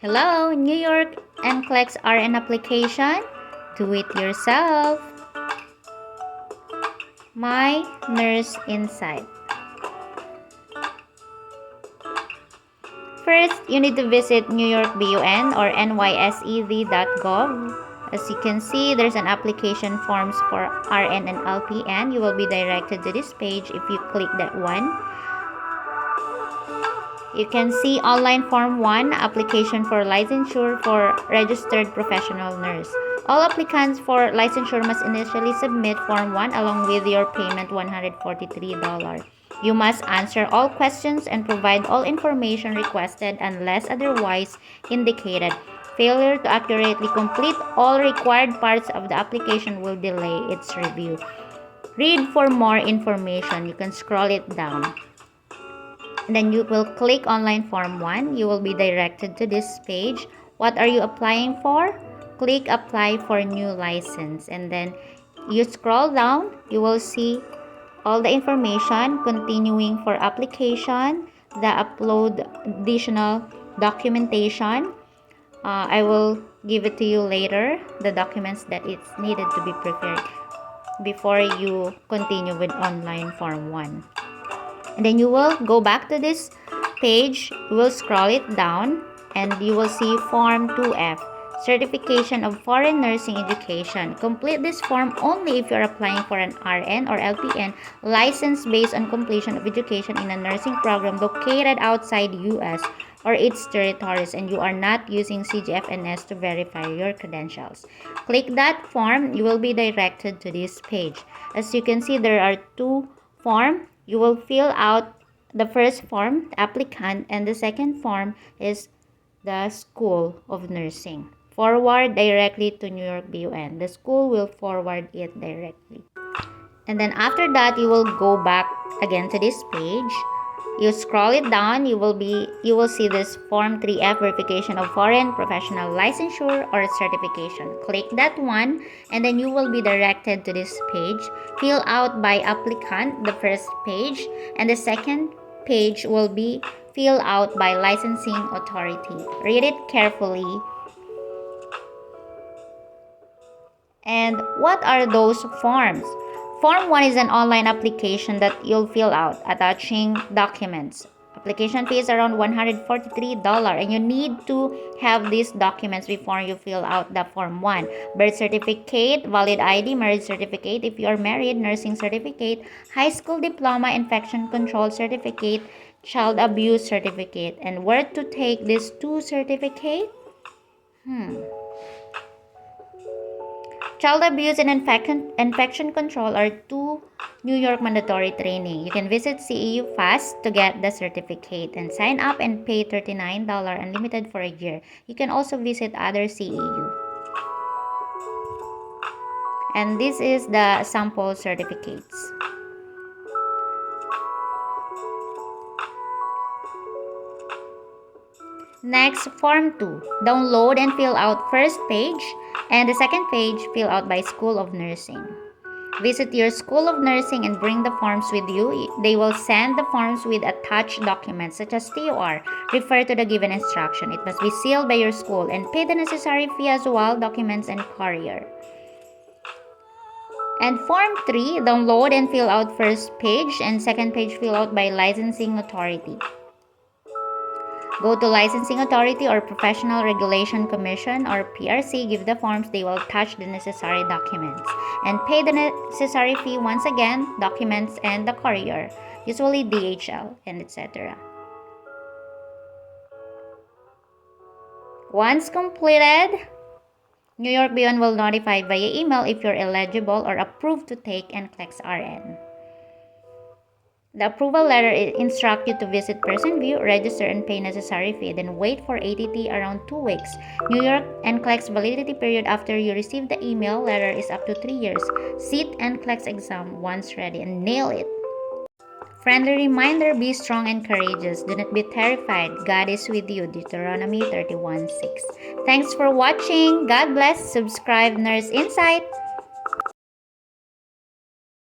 Hello, New York Nclex-Rn application. Do it yourself. My Nurse Insight. First, you need to visit New York BUN or nysed.gov. As you can see, there's an application forms for RN and LPN. You will be directed to this page if you click that one. You can see online form 1, application for licensure for registered professional nurse. All applicants for licensure must initially submit form 1 along with your payment $143. You must answer all questions and provide all information requested unless otherwise indicated. Failure to accurately complete all required parts of the application will delay its review. Read for more information. You can scroll it down. Then you will click online form 1. You will be directed to this page. What are you applying for? Click apply for new license, and then you scroll down. You will see all the information. Continuing for application, the upload additional documentation. I will give it to you later, the documents that it's needed to be prepared before you continue with online form 1. And then you will go back to this page. You will scroll it down and you will see form 2F, certification of foreign nursing education. Complete this form only if you're applying for an RN or LPN license based on completion of education in a nursing program located outside US or its territories, and you are not using CGFNS to verify your credentials. Click that form. You will be directed to this page. As you can see, there are two forms. You will fill out the first form, the applicant, and the second form is the School of Nursing. Forward directly to New York BUN. The school will forward it directly. And then after that, you will go back again to this page. You scroll it down, you will see this form 3F, verification of foreign professional licensure or certification. Click that one and then you will be directed to this page. Fill out by applicant, the first page, and the second page will be filled out by licensing authority. Read it carefully. And what are those forms? Form 1 is an online application that you'll fill out, attaching documents. Application fee is around $143, and you need to have these documents before you fill out the Form 1. Birth certificate, valid ID, marriage certificate if you are married, nursing certificate, high school diploma, infection control certificate, child abuse certificate. And where to take these two certificates? Child abuse and infection control are two New York mandatory training. You can visit CEU Fast to get the certificate and sign up and pay $39 unlimited for a year. You can also visit other CEU. And this is the sample certificates. Next, Form 2. Download and fill out first page, and the second page fill out by School of Nursing. Visit your School of Nursing and bring the forms with you. They will send the forms with attached documents such as TOR. Refer to the given instruction. It must be sealed by your school and pay the necessary fee as well, documents and courier. And Form 3, download and fill out first page and second page fill out by licensing authority. Go to Licensing Authority or Professional Regulation Commission or PRC, give the forms, they will attach the necessary documents. And pay the necessary fee once again, documents and the courier, usually DHL and etc. Once completed, New York BUN will notify via email if you're eligible or approved to take Nclex-Rn. The approval letter instructs you to visit Person View, register, and pay necessary fee. Then wait for ATT around 2 weeks. New York Nclex validity period after you receive the email letter is up to 3 years. Sit Nclex exam once ready and nail it. Friendly reminder, be strong and courageous. Do not be terrified. God is with you. Deuteronomy 31:6. Thanks for watching. God bless. Subscribe Nurse Insight.